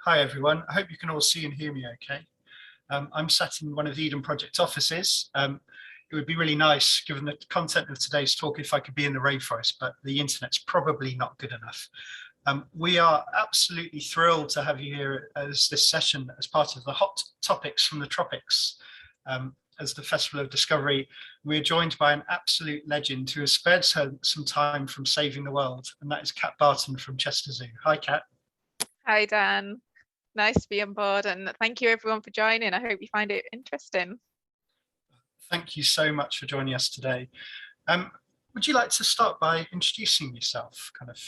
Hi everyone, I hope you can all see and hear me okay. I'm sat in one of the Eden Project offices. It would be really nice, given the content of today's talk, if I could be in the rainforest, but the internet's probably not good enough. We are absolutely thrilled to have you here as this session as part of the Hot Topics from the Tropics. As the Festival of Discovery, we're joined by an absolute legend who has spared some time from saving the world, and that is Kat Barton from Chester Zoo. Hi, Kat. Hi, Dan. Nice to be on board, and thank you everyone for joining. I hope you find it interesting. Thank you so much for joining us today. Would you like to start by introducing yourself? Kind of,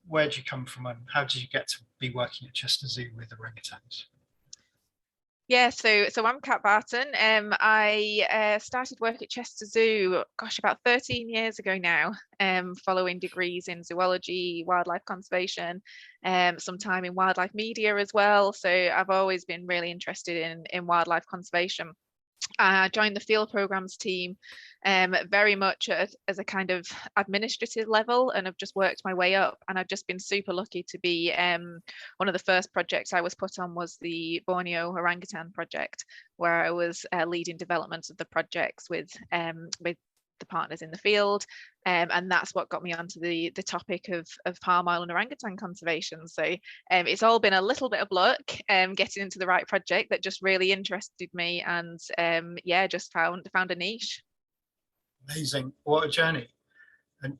where did you come from and how did you get to be working at Chester Zoo with orangutans? Yeah, so I'm Kat Barton. I started work at Chester Zoo, gosh, about 13 years ago now, following degrees in zoology, wildlife conservation, some time in wildlife media as well. So I've always been really interested in wildlife conservation. I joined the field programs team very much as a kind of administrative level, and I've just worked my way up, and I've just been super lucky to be one of the first projects I was put on was the Borneo orangutan project, where I was leading development of the projects with the partners in the field, and that's what got me onto the topic of palm oil and orangutan conservation. So it's all been a little bit of luck getting into the right project that just really interested me, and yeah, just found a niche. Amazing, what a journey, and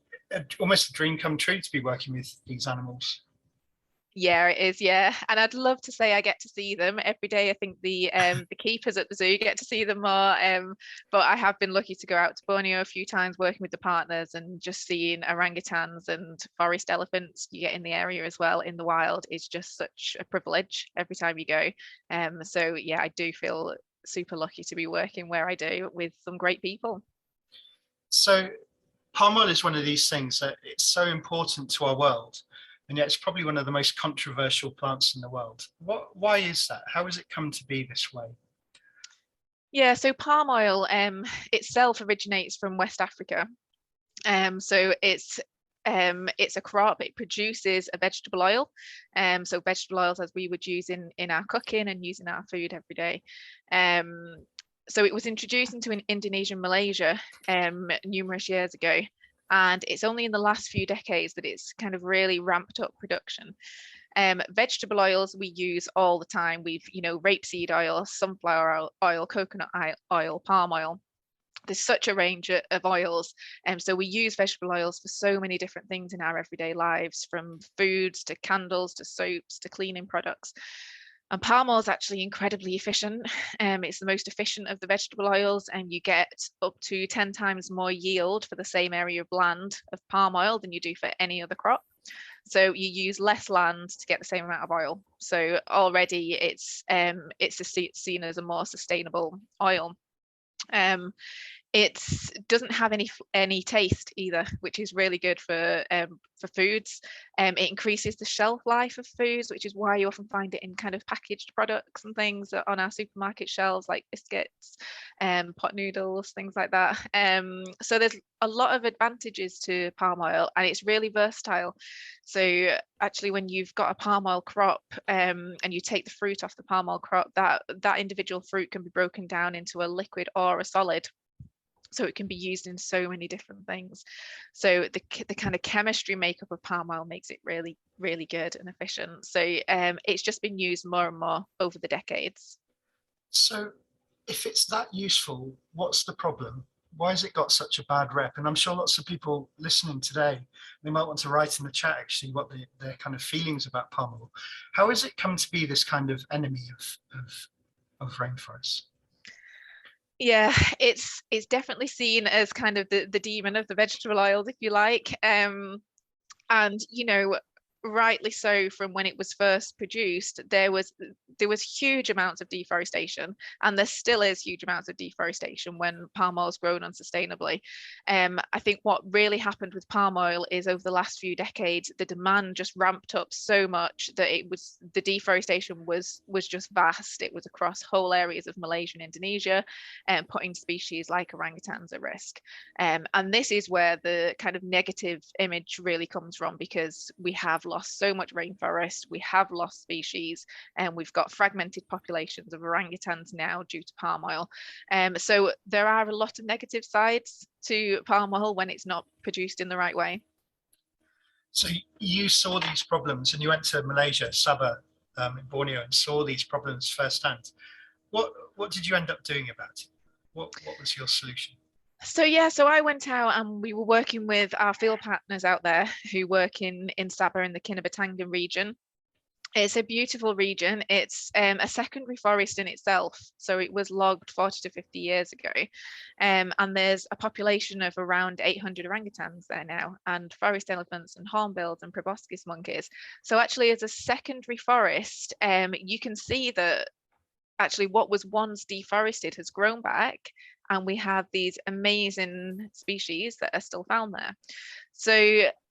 almost a dream come true to be working with these animals. Yeah, it is. Yeah, and I'd love to say I get to see them every day. I think the keepers at the zoo get to see them more. But I have been lucky to go out to Borneo a few times, working with the partners, and just seeing orangutans and forest elephants you get in the area as well in the wild is just such a privilege every time you go. So yeah, I do feel super lucky to be working where I do with some great people. So palm oil is one of these things that it's so important to our world, and yet it's probably one of the most controversial plants in the world. Why is that? How has it come to be this way? Yeah, so palm oil itself originates from West Africa. So it's a crop. It produces a vegetable oil. So vegetable oils as we would use in our cooking and using our food every day. So it was introduced into Indonesia and Malaysia numerous years ago. And it's only in the last few decades that it's kind of really ramped up production. Vegetable oils we use all the time. We've, rapeseed oil, sunflower oil, coconut oil, palm oil. There's such a range of oils, and so we use vegetable oils for so many different things in our everyday lives, from foods to candles to soaps to cleaning products. And palm oil is actually incredibly efficient. It's the most efficient of the vegetable oils, and you get up to 10 times more yield for the same area of land of palm oil than you do for any other crop. So you use less land to get the same amount of oil. So already it's seen as a more sustainable oil. It doesn't have any taste either, which is really good for foods. It increases the shelf life of foods, which is why you often find it in kind of packaged products and things on our supermarket shelves, like biscuits, pot noodles, things like that. So there's a lot of advantages to palm oil, and it's really versatile. So actually, when you've got a palm oil crop and you take the fruit off the palm oil crop, that individual fruit can be broken down into a liquid or a solid. So it can be used in so many different things. So the kind of chemistry makeup of palm oil makes it really, really good and efficient. So it's just been used more and more over the decades. So if it's that useful, what's the problem? Why has it got such a bad rep? And I'm sure lots of people listening today, they might want to write in the chat actually what their kind of feelings about palm oil. How has it come to be this kind of enemy of rainforests? Yeah, it's definitely seen as kind of the demon of the vegetable oils, if you like. And rightly so. From when it was first produced, there was there was huge amounts of deforestation, and there still is huge amounts of deforestation when palm oil is grown unsustainably. I think what really happened with palm oil is over the last few decades, the demand just ramped up so much that the deforestation was just vast. It was across whole areas of Malaysia and Indonesia, and putting species like orangutans at risk. And this is where the kind of negative image really comes from, because we have lost so much rainforest, we have lost species, and we've got fragmented populations of orangutans now due to palm oil. So there are a lot of negative sides to palm oil when it's not produced in the right way. So you saw these problems, and you went to Malaysia, Sabah, in Borneo, and saw these problems firsthand. What did you end up doing about it? What was your solution? So I went out and we were working with our field partners out there who work in Sabah in the Kinabatangan region. It's a beautiful region. It's a secondary forest in itself. So it was logged 40 to 50 years ago. And there's a population of around 800 orangutans there now, and forest elephants and hornbills and proboscis monkeys. So actually, as a secondary forest, you can see that actually what was once deforested has grown back, and we have these amazing species that are still found there. So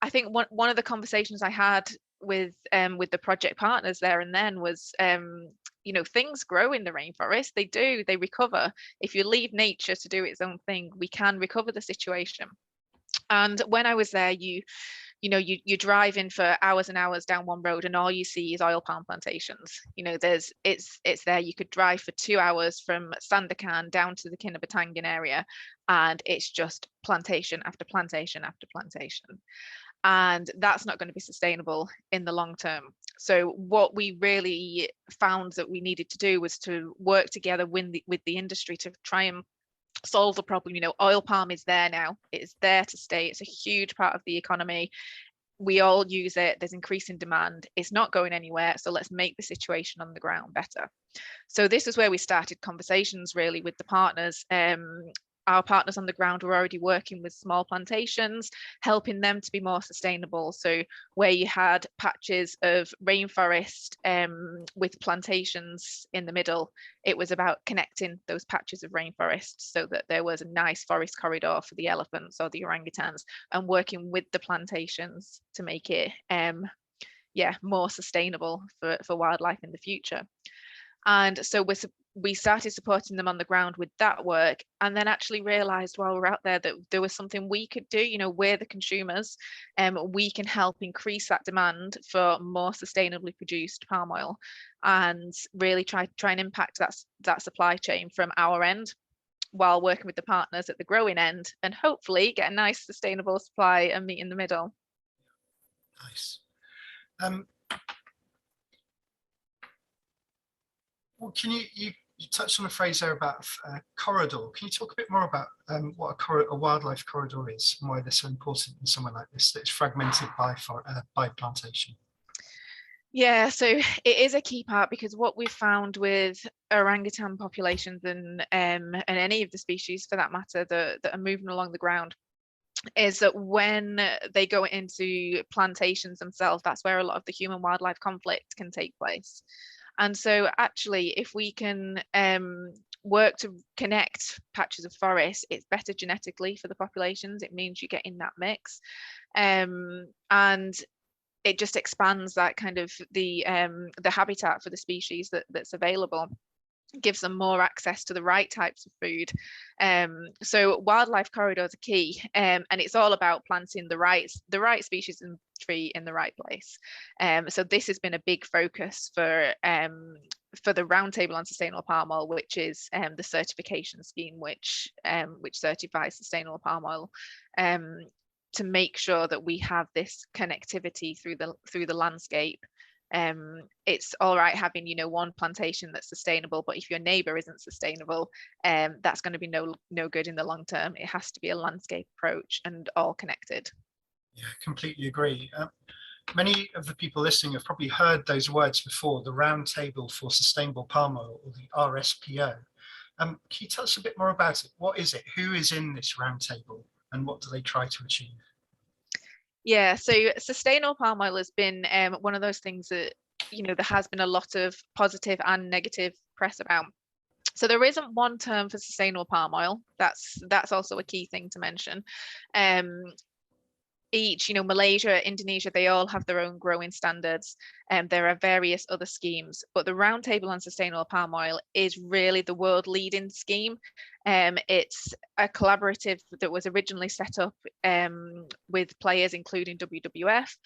I think one of the conversations I had with the project partners there and then was, you know, things grow in the rainforest. They recover. If you leave nature to do its own thing, we can recover the situation. And when I was there, you're driving for hours and hours down one road, and all you see is oil palm plantations. You know, it's there. You could drive for 2 hours from Sandakan down to the Kinabatangan area, and it's just plantation after plantation after plantation. And that's not going to be sustainable in the long term. So what we really found that we needed to do was to work together with the industry to try and solve the problem. You know, oil palm is there now. It's there to stay. It's a huge part of the economy. We all use it. There's increasing demand. It's not going anywhere. So let's make the situation on the ground better. So this is where we started conversations really with the partners. Our partners on the ground were already working with small plantations, helping them to be more sustainable. So where you had patches of rainforest with plantations in the middle, it was about connecting those patches of rainforest so that there was a nice forest corridor for the elephants or the orangutans, and working with the plantations to make it more sustainable for wildlife in the future. And so we started supporting them on the ground with that work, and then actually realized while we're out there that there was something we could do. You know, we're the consumers, and we can help increase that demand for more sustainably produced palm oil, and really try and impact that supply chain from our end, while working with the partners at the growing end, and hopefully get a nice sustainable supply and meet in the middle. Nice. Well, can you touched on a phrase there about corridor. Can you talk a bit more about what a wildlife corridor is, and why they're so important in somewhere like this that's fragmented by plantation? Yeah, so it is a key part, because what we've found with orangutan populations and any of the species for that matter that are moving along the ground is that when they go into plantations themselves, that's where a lot of the human wildlife conflict can take place. And so actually, if we can work to connect patches of forest, it's better genetically for the populations. It means you get in that mix. And it just expands that kind of the habitat for the species that's available. Gives them more access to the right types of food. So wildlife corridors are key, and it's all about planting the right species and tree in the right place. So this has been a big focus for the Roundtable on Sustainable Palm Oil, which is the certification scheme which certifies sustainable palm oil, to make sure that we have this connectivity through the landscape. It's all right having, you know, one plantation that's sustainable, but if your neighbor isn't sustainable, that's going to be no good in the long term. It has to be a landscape approach and all connected. Yeah, completely agree. Many of the people listening have probably heard those words before, the Roundtable for Sustainable Palm Oil, or the RSPO. Can you tell us a bit more about it? What is it? Who is in this roundtable, and what do they try to achieve? Yeah, so sustainable palm oil has been one of those things that there has been a lot of positive and negative press about. So there isn't one term for sustainable palm oil. That's also a key thing to mention. Each, Malaysia, Indonesia, they all have their own growing standards, and there are various other schemes, but the Roundtable on Sustainable Palm Oil is really the world leading scheme. It's a collaborative that was originally set up with players including WWF,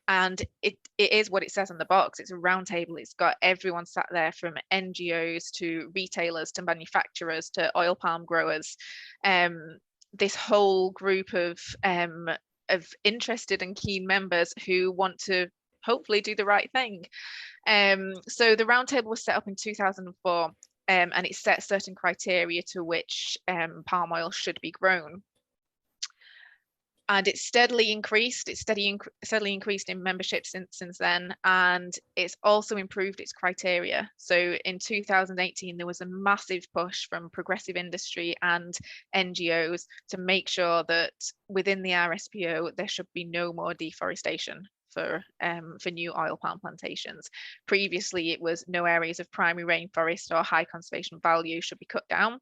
and it is what it says on the box. It's a roundtable. It's got everyone sat there, from NGOs to retailers to manufacturers to oil palm growers. This whole group of interested and keen members who want to hopefully do the right thing. So the roundtable was set up in 2004, and it set certain criteria to which palm oil should be grown. And it's steadily increased. It's steadily increased in membership since then, and it's also improved its criteria. So in 2018, there was a massive push from progressive industry and NGOs to make sure that within the RSPO there should be no more deforestation for new oil palm plantations. Previously, it was no areas of primary rainforest or high conservation value should be cut down,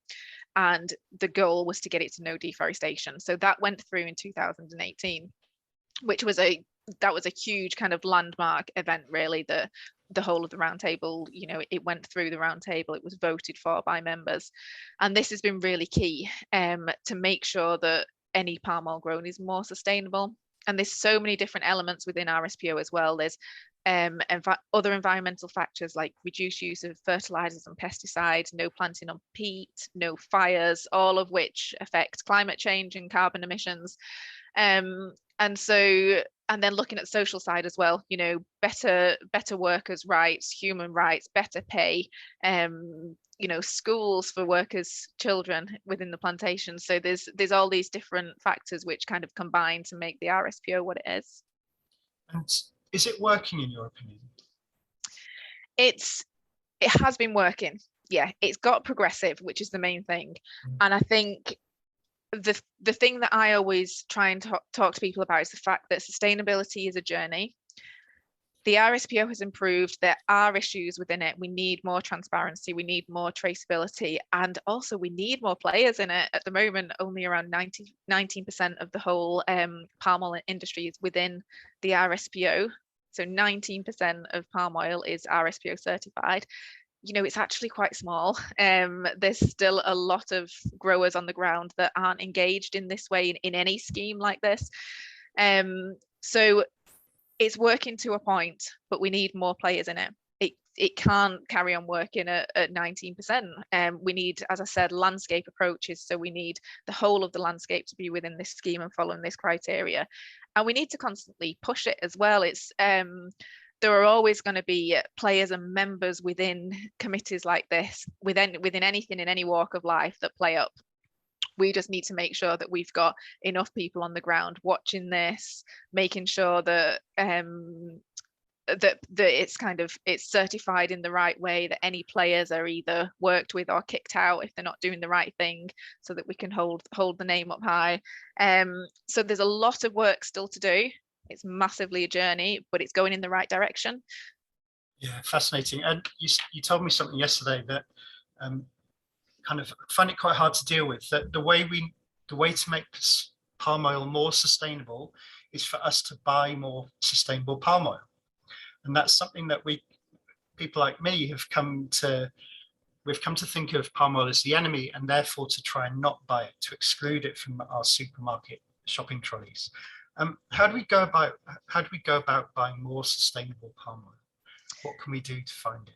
and the goal was to get it to no deforestation. So that went through in 2018, which was a huge kind of landmark event, really. The whole of the roundtable, it went through the roundtable. It was voted for by members, and this has been really key to make sure that any palm oil grown is more sustainable. And there's so many different elements within RSPO as well. There's other environmental factors like reduced use of fertilizers and pesticides, no planting on peat, no fires, all of which affect climate change and carbon emissions. And then looking at the social side as well, better workers' rights, human rights, better pay, schools for workers' children within the plantation. So there's all these different factors which kind of combine to make the RSPO what it is. And is it working, in your opinion? It has been working. Yeah, it's got progressive, which is the main thing. And I think the thing that I always try and talk to people about is the fact that sustainability is a journey. The RSPO has improved. There are issues within it. We need more transparency. We need more traceability. And also we need more players in it. At the moment, only around 19% of the whole palm oil industry is within the RSPO. So 19% of palm oil is RSPO certified. It's actually quite small. There's still a lot of growers on the ground that aren't engaged in this way in any scheme like this. So it's working to a point, but we need more players in it. It can't carry on working at 19%. We need, as I said, landscape approaches. So we need the whole of the landscape to be within this scheme and following this criteria. And we need to constantly push it as well. There are always going to be players and members within committees like this, within anything in any walk of life that play up. We just need to make sure that we've got enough people on the ground watching this, making sure that that it's certified in the right way, that any players are either worked with or kicked out if they're not doing the right thing, so that we can hold the name up high. So there's a lot of work still to do. It's massively a journey, but it's going in the right direction. Yeah, fascinating. And you told me something yesterday that kind of find it quite hard to deal with. That the way to make palm oil more sustainable is for us to buy more sustainable palm oil, and that's something that people like me have come to think of palm oil as the enemy, and therefore to try and not buy it, to exclude it from our supermarket shopping trolleys. How do we go about buying more sustainable palm oil? What can we do to find it?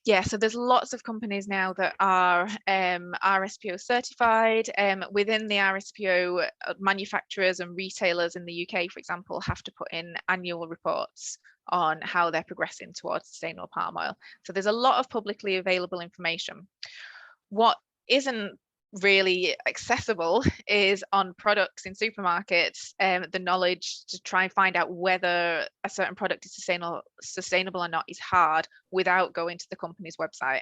Yeah, so there's lots of companies now that are RSPO certified. Within the RSPO, manufacturers and retailers in the UK, for example, have to put in annual reports on how they're progressing towards sustainable palm oil. So there's a lot of publicly available information. What isn't really accessible is on products in supermarkets, the knowledge to try and find out whether a certain product is sustainable or not is hard without going to the company's website.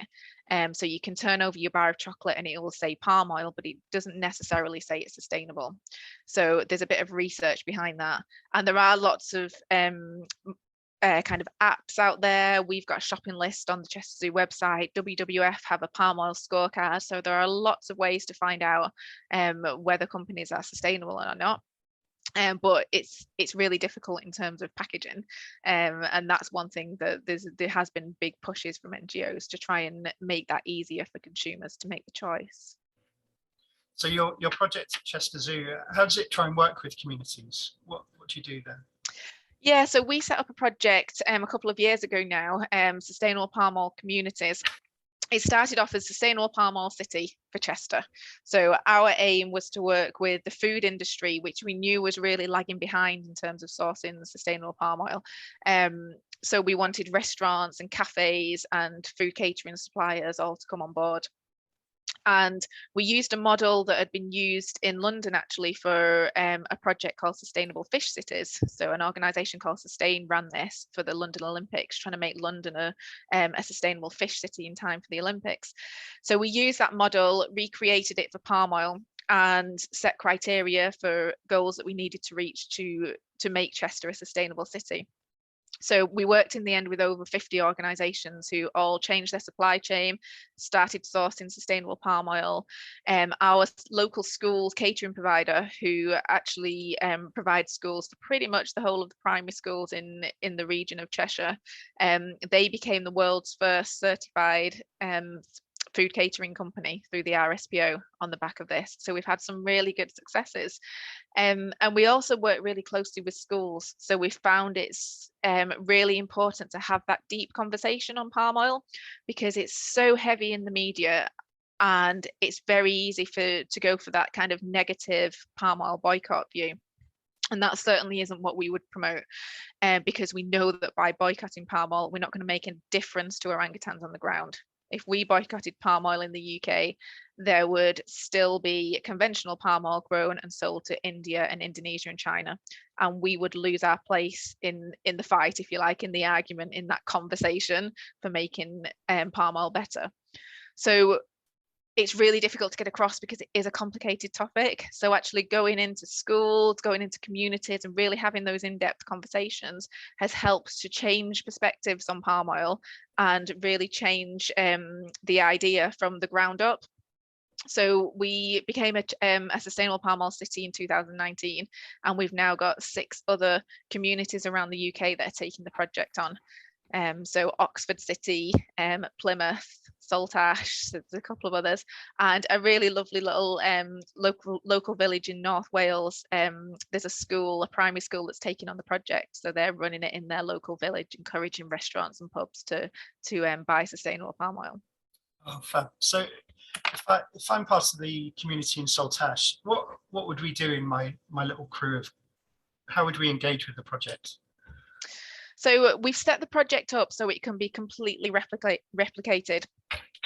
So you can turn over your bar of chocolate and it will say palm oil, but it doesn't necessarily say it's sustainable. So there's a bit of research behind that, and there are lots of kind of apps out there. We've got a shopping list on the Chester Zoo website. WWF have a palm oil scorecard. So there are lots of ways to find out whether companies are sustainable or not. But it's really difficult in terms of packaging, and that's one thing that there has been big pushes from NGOs to try and make that easier for consumers to make the choice. So your project at Chester Zoo, how does it try and work with communities? What do you do there? Yeah, so we set up a project a couple of years ago now, Sustainable Palm Oil Communities. It started off as Sustainable Palm Oil City for Chester. So our aim was to work with the food industry, which we knew was really lagging behind in terms of sourcing sustainable palm oil. So we wanted restaurants and cafes and food catering suppliers all to come on board. And we used a model that had been used in London actually for a project called Sustainable Fish Cities. So an organisation called Sustain ran this for the London Olympics, trying to make London a sustainable fish city in time for the Olympics. So we used that model, recreated it for palm oil, and set criteria for goals that we needed to reach to make Chester a sustainable city. So we worked in the end with over 50 organisations who all changed their supply chain, started sourcing sustainable palm oil. Our local schools catering provider, who actually provides schools to pretty much the whole of the primary schools in the region of Cheshire, they became the world's first certified food catering company through the RSPO on the back of this. So we've had some really good successes. And we also work really closely with schools. So we've found it's really important to have that deep conversation on palm oil, because it's so heavy in the media and it's very easy to go for that kind of negative palm oil boycott view. And that certainly isn't what we would promote, because we know that by boycotting palm oil, we're not going to make a difference to orangutans on the ground. If we boycotted palm oil in the UK, there would still be conventional palm oil grown and sold to India and Indonesia and China. And we would lose our place in the fight, if you like, in the argument, in that conversation for making palm oil better. So it's really difficult to get across because it is a complicated topic. So actually going into schools, going into communities and really having those in-depth conversations has helped to change perspectives on palm oil and really change the idea from the ground up. So we became a sustainable palm oil city in 2019, and we've now got 6 other communities around the UK that are taking the project on. So Oxford City, Plymouth, Saltash, there's a couple of others, and a really lovely little local village in North Wales. There's a primary school that's taking on the project, so they're running it in their local village, encouraging restaurants and pubs to buy sustainable palm oil. Oh, fab. So if I'm part of the community in Saltash, what would we do in my little crew of, how would we engage with the project? So we've set the project up so it can be completely replicated.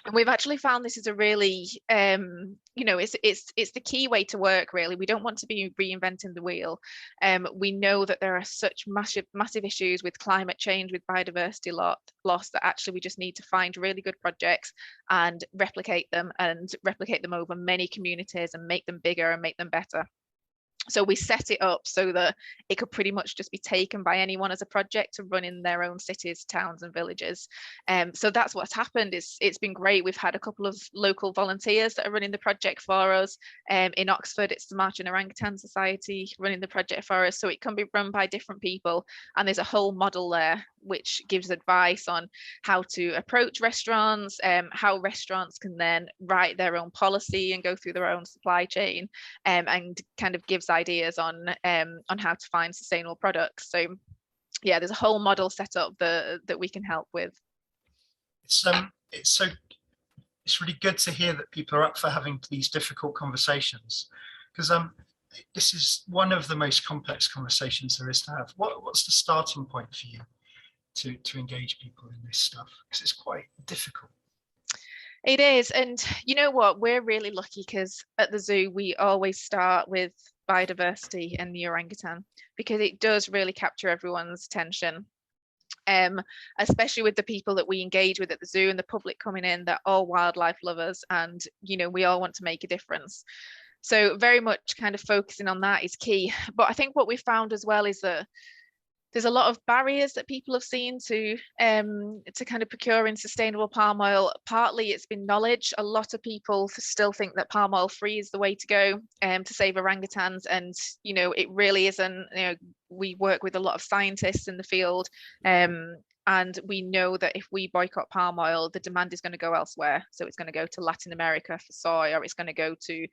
And we've actually found this is a really, it's the key way to work, really. We don't want to be reinventing the wheel. We know that there are such massive issues with climate change, with biodiversity loss, that actually we just need to find really good projects and replicate them over many communities and make them bigger and make them better. So we set it up so that it could pretty much just be taken by anyone as a project to run in their own cities, towns and villages. So that's what's happened. It's been great. We've had a couple of local volunteers that are running the project for us. In Oxford, it's the Marching Orangutan Society running the project for us. So it can be run by different people. And there's a whole model there which gives advice on how to approach restaurants, how restaurants can then write their own policy and go through their own supply chain, and kind of gives ideas on how to find sustainable products. So yeah, there's a whole model set up that we can help with. It's really good to hear that people are up for having these difficult conversations, because this is one of the most complex conversations there is to have. What's the starting point for you to engage people in this stuff, because it's quite difficult? It is, and you know what, we're really lucky because at the zoo we always start with biodiversity and the orangutan, because it does really capture everyone's attention, especially with the people that we engage with at the zoo and the public coming in. They're all wildlife lovers, and we all want to make a difference. So very much kind of focusing on that is key. But I think what we found as well is that There's a lot of barriers that people have seen to kind of procuring sustainable palm oil. Partly it's been knowledge. A lot of people still think that palm oil free is the way to go to save orangutans, and it really isn't. We work with a lot of scientists in the field, and we know that if we boycott palm oil, the demand is going to go elsewhere. So it's going to go to Latin America for soy, or it's going to go to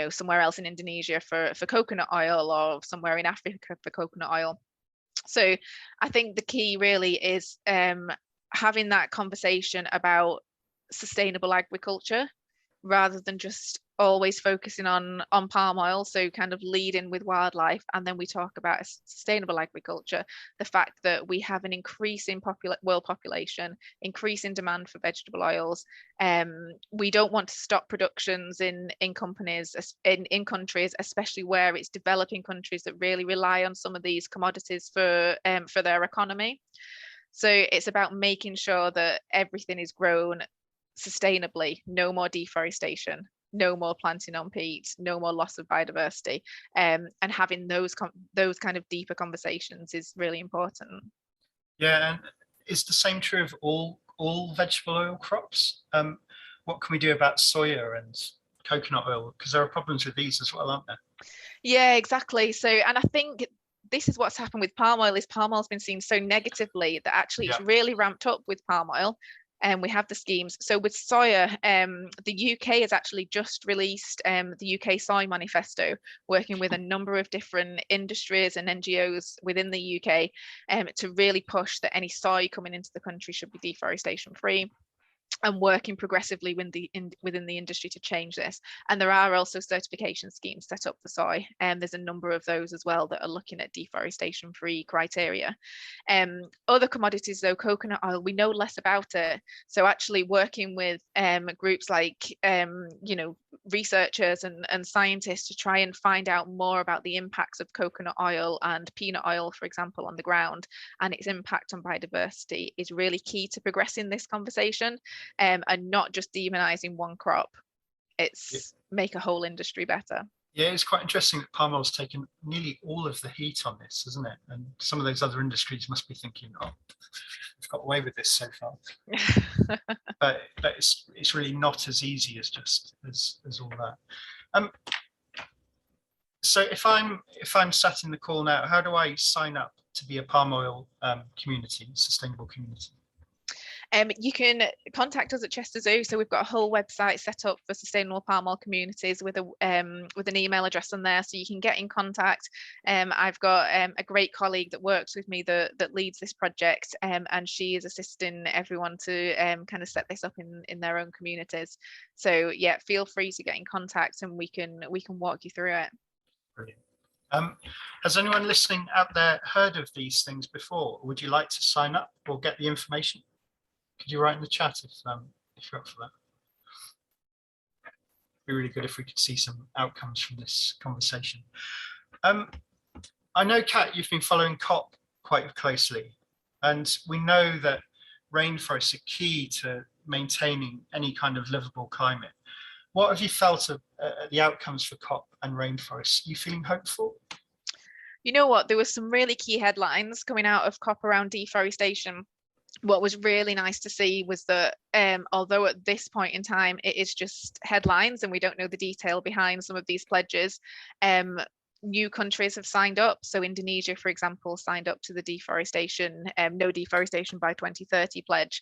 somewhere else in Indonesia for coconut oil, or somewhere in Africa for coconut oil. So I think the key really is having that conversation about sustainable agriculture rather than just always focusing on palm oil. So kind of lead in with wildlife, and then we talk about sustainable agriculture, the fact that we have an increasing world population, increasing demand for vegetable oils. We don't want to stop productions in companies, in countries, especially where it's developing countries that really rely on some of these commodities for their economy. So it's about making sure that everything is grown sustainably, no more deforestation, no more planting on peat, no more loss of biodiversity, and having those kind of deeper conversations is really important. Yeah, and is the same true of all vegetable oil crops? What can we do about soya and coconut oil? Because there are problems with these as well, aren't there? Yeah, exactly. So, and I think this is what's happened with palm oil, is palm oil's been seen so negatively that actually it's really ramped up with palm oil. And we have the schemes. So with soya, the UK has actually just released the UK Soy Manifesto, working with a number of different industries and NGOs within the UK to really push that any soy coming into the country should be deforestation free, and working progressively within the industry to change this. And there are also certification schemes set up for soy, and there's a number of those as well that are looking at deforestation free criteria. Other commodities though, coconut oil, we know less about it. So actually working with groups like researchers and scientists to try and find out more about the impacts of coconut oil and peanut oil, for example, on the ground, and its impact on biodiversity is really key to progressing this conversation. And not just demonizing one crop. It's make a whole industry better. Yeah, it's quite interesting that palm oil's taken nearly all of the heat on this, isn't it? And some of those other industries must be thinking, oh, we've got away with this so far. but it's really not as easy as just as all that. So if I'm sat in the call now, how do I sign up to be a palm oil community, sustainable community? You can contact us at Chester Zoo. So we've got a whole website set up for sustainable palm oil communities with an email address on there, so you can get in contact. I've got a great colleague that works with me that leads this project, and she is assisting everyone to kind of set this up in their own communities. So yeah, feel free to get in contact, and we can walk you through it. Brilliant. Has anyone listening out there heard of these things before? Would you like to sign up or get the information? Could you write in the chat if you're up for that? It'd be really good if we could see some outcomes from this conversation. I know, Kat, you've been following COP quite closely, and we know that rainforests are key to maintaining any kind of livable climate. What have you felt of the outcomes for COP and rainforests? Are you feeling hopeful? You know what, there were some really key headlines coming out of COP around deforestation. What was really nice to see was that although at this point in time it is just headlines and we don't know the detail behind some of these pledges, new countries have signed up. So Indonesia, for example, signed up to the deforestation, no deforestation by 2030 pledge.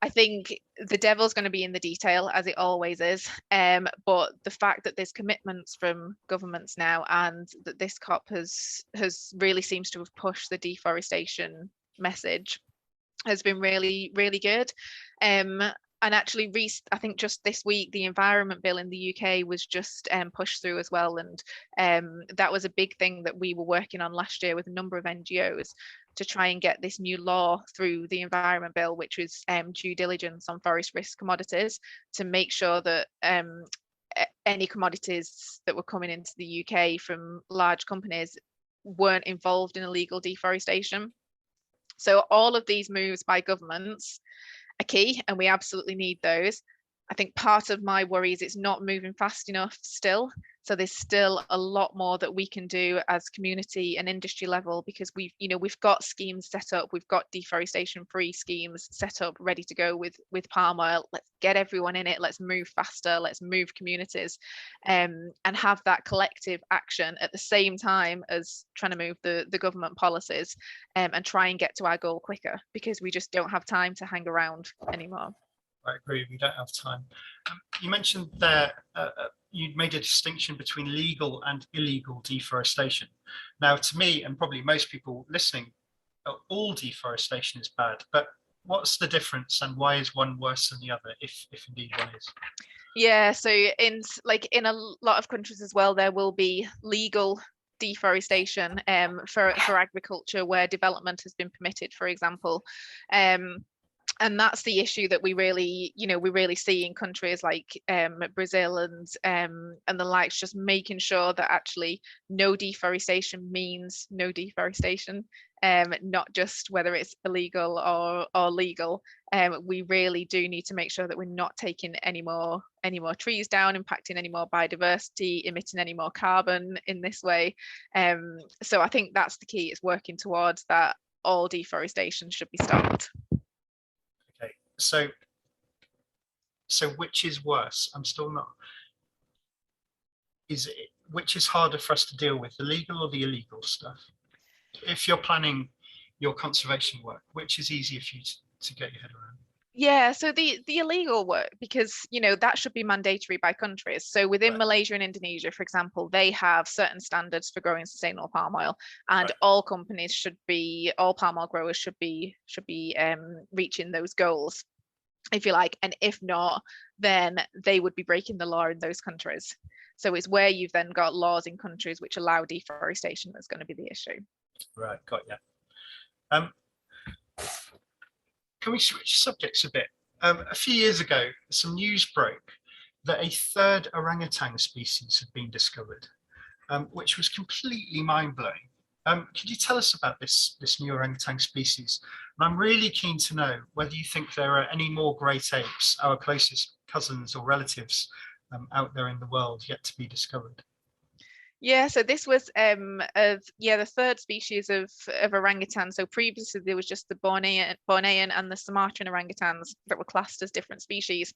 I think the devil's going to be in the detail, as it always is. But the fact that there's commitments from governments now, and that this COP has really seems to have pushed the deforestation message, has been really, really good. And actually, I think just this week, the Environment Bill in the UK was just pushed through as well. And that was a big thing that we were working on last year with a number of NGOs to try and get this new law through the Environment Bill, which was due diligence on forest risk commodities, to make sure that any commodities that were coming into the UK from large companies weren't involved in illegal deforestation. So all of these moves by governments are key, and we absolutely need those. I think part of my worry is it's not moving fast enough still. So there's still a lot more that we can do as community and industry level, because we've got schemes set up, we've got deforestation free schemes set up, ready to go with palm oil. Let's get everyone in it. Let's move faster. Let's move communities, and have that collective action at the same time as trying to move the government policies, and try and get to our goal quicker, because we just don't have time to hang around anymore. I agree, we don't have time. You mentioned there, you made a distinction between legal and illegal deforestation. Now, to me, and probably most people listening, all deforestation is bad, but what's the difference, and why is one worse than the other, if indeed one is? Yeah, so in a lot of countries as well, there will be legal deforestation for agriculture where development has been permitted, for example. And that's the issue that we really see in countries like Brazil and the likes, just making sure that actually no deforestation means no deforestation, not just whether it's illegal or legal. We really do need to make sure that we're not taking any more trees down, impacting any more biodiversity, emitting any more carbon in this way. So I think that's the key, is working towards that. All deforestation should be stopped. So which is worse? I'm still not. Which is harder for us to deal with, the legal or the illegal stuff? If you're planning your conservation work, which is easier for you to get your head around? Yeah, so the illegal work, because that should be mandatory by countries. So within Malaysia and Indonesia, for example, they have certain standards for growing sustainable palm oil, and all palm oil growers should be reaching those goals, if you like. And if not, then they would be breaking the law in those countries. So it's where you've then got laws in countries which allow deforestation that's going to be the issue. Right, got you. Can we switch subjects a bit? A few years ago, some news broke that a third orangutan species had been discovered, which was completely mind-blowing. Could you tell us about this new orangutan species? And I'm really keen to know whether you think there are any more great apes, our closest cousins or relatives, out there in the world yet to be discovered. Yeah, so this was the third species of orangutan. So previously there was just the Bornean and the Sumatran orangutans that were classed as different species.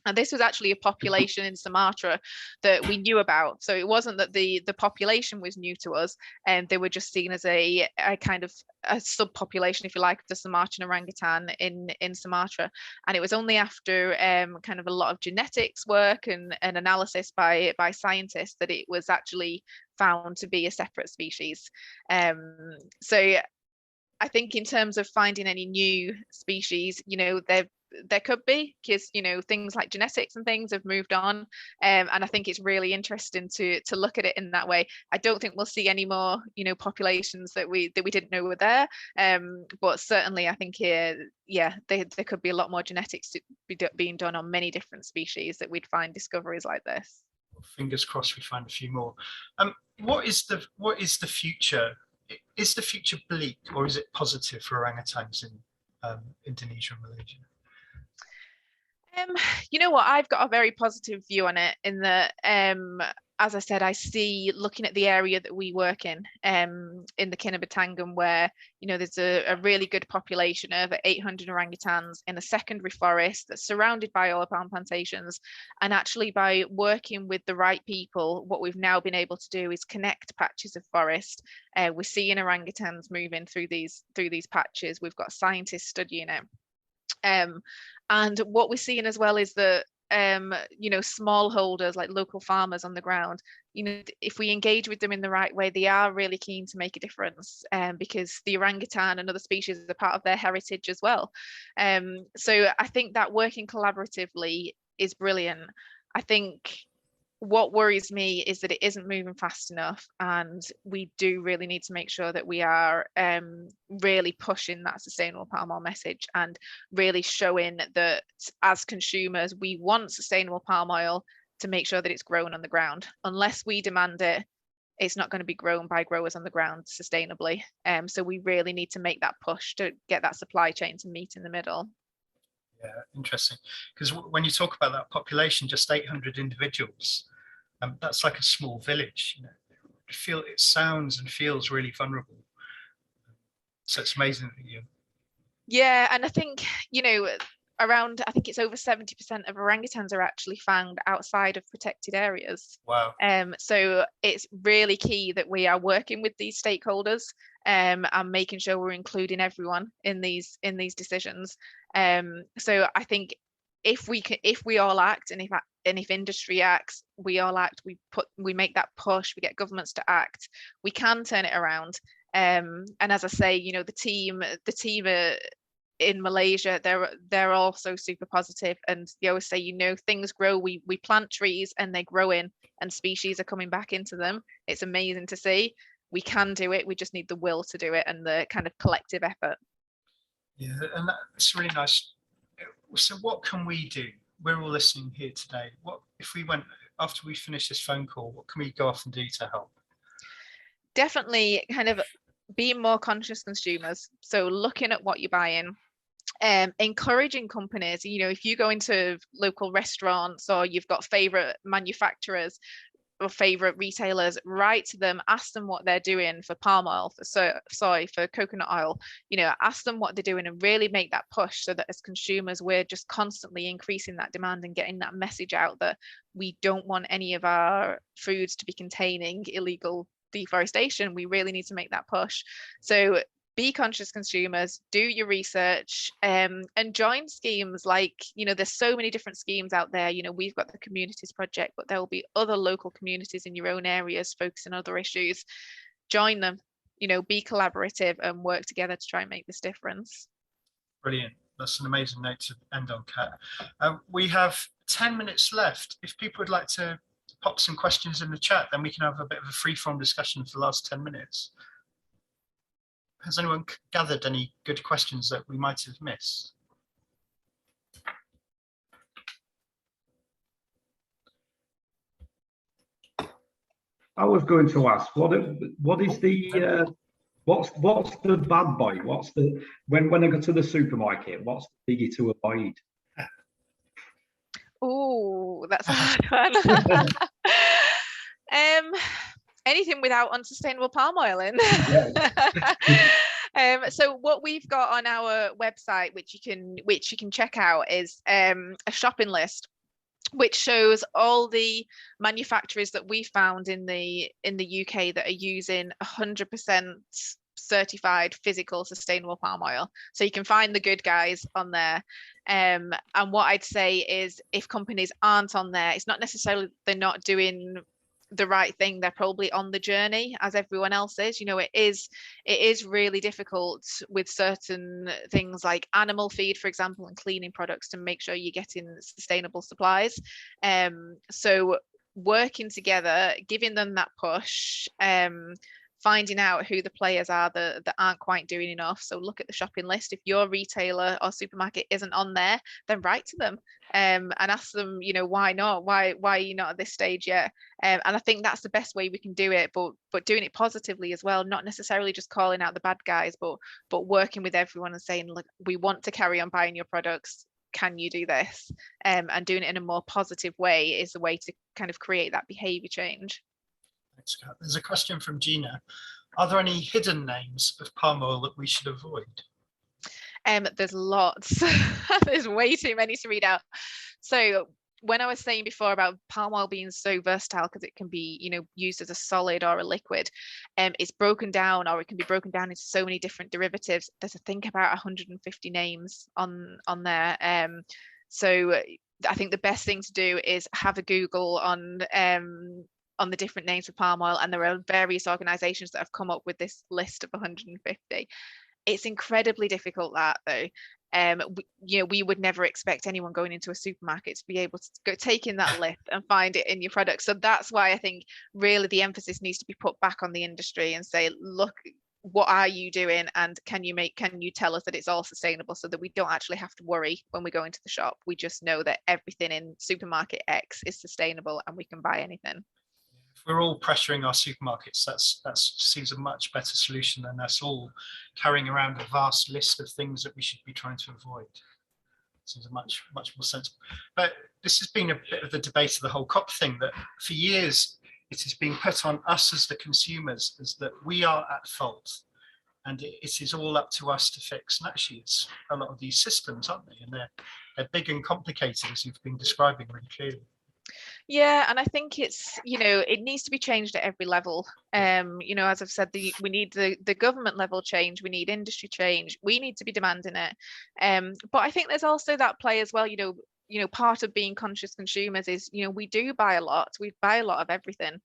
And this was actually a population in Sumatra that we knew about. So it wasn't that the population was new to us, and they were just seen as a kind of a subpopulation, if you like, of the Sumatran orangutan in Sumatra. And it was only after kind of a lot of genetics work and analysis by scientists that it was actually found to be a separate species. So I think in terms of finding any new species, there could be, because things like genetics and things have moved on, and I think it's really interesting to look at it in that way. I don't think we'll see any more populations that we didn't know were there, but certainly I think there could be a lot more genetics being done on many different species that we'd find discoveries like this. Fingers crossed we find a few more. What is the future? Is the future bleak, or is it positive for orangutans in Indonesia and Malaysia? You know what, I've got a very positive view on it, in that as I said, I see, looking at the area that we work in the Kinabatangan, where there's a really good population, over 800 orangutans in a secondary forest that's surrounded by oil palm plantations. And actually, by working with the right people, what we've now been able to do is connect patches of forest. We're seeing orangutans moving through these patches. We've got scientists studying it. And what we're seeing as well is that smallholders, like local farmers on the ground, if we engage with them in the right way, they are really keen to make a difference, because the orangutan and other species are part of their heritage as well. So I think that working collaboratively is brilliant. I think what worries me is that it isn't moving fast enough, and we do really need to make sure that we are really pushing that sustainable palm oil message, and really showing that as consumers we want sustainable palm oil, to make sure that it's grown on the ground. Unless we demand it, it's not going to be grown by growers on the ground sustainably. So we really need to make that push to get that supply chain to meet in the middle. Yeah, interesting. Because when you talk about that population, just 800 individuals, That's like a small village. You know, it sounds and feels really vulnerable. So it's amazing that you. Yeah, and I think, you know, around, I think it's over 70% of orangutans are actually found outside of protected areas. Wow. So it's really key that we are working with these stakeholders and making sure we're including everyone in these decisions. So I think if we all act, and if industry acts, we all act, we make that push, we get governments to act, we can turn it around. And as I say, you know, the team in Malaysia, they're also super positive, and they always say, you know, things grow. We plant trees and they grow in, and species are coming back into them. It's amazing to see. We can do it. We just need the will to do it and the kind of collective effort. Yeah, and that's really nice. So what can we do? We're all listening here today. What if we went, after we finish this phone call, what can we go off and do to help? Definitely kind of being more conscious consumers. So looking at what you're buying, encouraging companies, you know, if you go into local restaurants or you've got favorite manufacturers or favorite retailers, write to them, ask them what they're doing for palm oil, for soy, for coconut oil, you know, ask them what they're doing and really make that push, so that as consumers, we're just constantly increasing that demand and getting that message out that we don't want any of our foods to be containing illegal deforestation. We really need to make that push. So be conscious consumers, do your research, and join schemes like, you know, there's so many different schemes out there. You know, we've got the Communities Project, but there will be other local communities in your own areas focusing on other issues. Join them, you know, be collaborative and work together to try and make this difference. Brilliant. That's an amazing note to end on, Kat. We have 10 minutes left. If people would like to pop some questions in the chat, then we can have a bit of a free-form discussion for the last 10 minutes. Has anyone gathered any good questions that we might have missed? I was going to ask, what is the what's the bad boy? What's the when I go to the supermarket? What's the biggie to avoid? Oh, that's a hard one. Anything without unsustainable palm oil in. So what we've got on our website, which you can check out, is a shopping list, which shows all the manufacturers that we found in the UK that are using 100% certified physical sustainable palm oil. So you can find the good guys on there. And what I'd say is, if companies aren't on there, it's not necessarily they're not doing the right thing. They're probably on the journey as everyone else is. You know, it is really difficult with certain things like animal feed, for example, and cleaning products, to make sure you're getting sustainable supplies. So working together, giving them that push, finding out who the players are that aren't quite doing enough. So look at the shopping list. If your retailer or supermarket isn't on there, then write to them and ask them, you know, why not? Why are you not at this stage yet? And I think that's the best way we can do it, but doing it positively as well, not necessarily just calling out the bad guys, but working with everyone and saying, look, we want to carry on buying your products. Can you do this? And doing it in a more positive way is the way to kind of create that behavior change. Thanks, Kat. There's a question from Gina. Are there any hidden names of palm oil that we should avoid? There's lots. There's way too many to read out. So when I was saying before about palm oil being so versatile, because it can be, you know, used as a solid or a liquid, it's broken down, or it can be broken down into so many different derivatives. There's, I think, about 150 names on there. So I think the best thing to do is have a Google on the different names for palm oil, and there are various organizations that have come up with this list of 150. It's incredibly difficult, that though. We would never expect anyone going into a supermarket to be able to go taking that list and find it in your product. So that's why I think really the emphasis needs to be put back on the industry and say, look, what are you doing, and can you tell us that it's all sustainable, so that we don't actually have to worry when we go into the shop. We just know that everything in supermarket X is sustainable and we can buy anything. If we're all pressuring our supermarkets, that seems a much better solution than us all carrying around a vast list of things that we should be trying to avoid. Seems much more sensible. But this has been a bit of the debate of the whole COP thing, that for years it has been put on us as the consumers as that we are at fault, and it is all up to us to fix. And actually, it's a lot of these systems, aren't they? And they're big and complicated, as you've been describing really clearly. Yeah, and I think it's, it needs to be changed at every level. As I've said, we need the government level change, we need industry change, we need to be demanding it. But I think there's also that play as well, part of being conscious consumers is, we do buy a lot, we buy a lot of everything.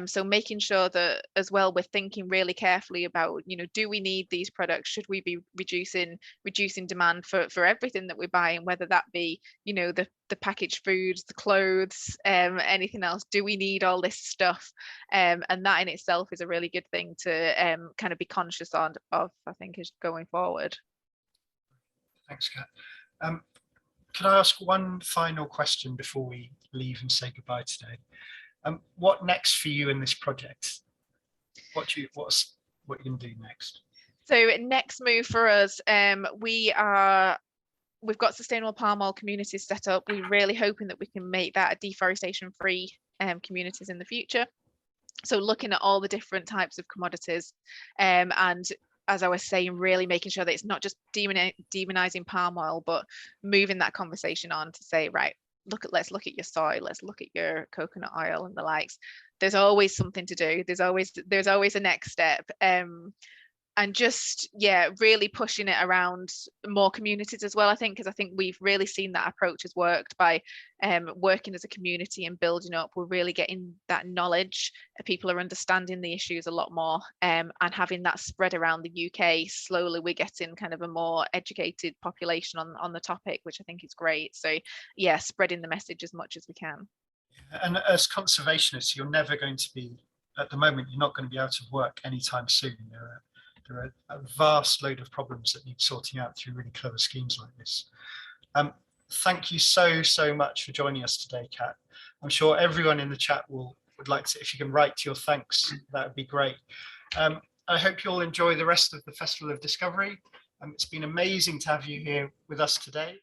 So making sure that as well, we're thinking really carefully about, do we need these products? Should we be reducing demand for everything that we're buying, whether that be, the packaged foods, the clothes, anything else? Do we need all this stuff? And that in itself is a really good thing to kind of be conscious of, I think, is going forward. Thanks, Kat. Can I ask one final question before we leave and say goodbye today? What next for you in this project? What are you going to do next? So next move for us, we've got sustainable palm oil communities set up. We're really hoping that we can make that a deforestation-free communities in the future. So looking at all the different types of commodities, and as I was saying, really making sure that it's not just demonizing palm oil, but moving that conversation on to say, right, let's look at your soy, let's look at your coconut oil and the likes. There's always something to do. There's always a next step. And just, really pushing it around more communities as well, I think, because I think we've really seen that approach has worked by working as a community and building up. We're really getting that knowledge. People are understanding the issues a lot more, and having that spread around the UK. Slowly, we're getting kind of a more educated population on the topic, which I think is great. So, spreading the message as much as we can. And as conservationists, you're never going to be, at the moment, you're not going to be out of work anytime soon. There are a vast load of problems that need sorting out through really clever schemes like this. Thank you so much for joining us today, Kat. I'm sure everyone in the chat would like to, if you can write your thanks, that would be great. I hope you'll enjoy the rest of the Festival of Discovery. It's been amazing to have you here with us today.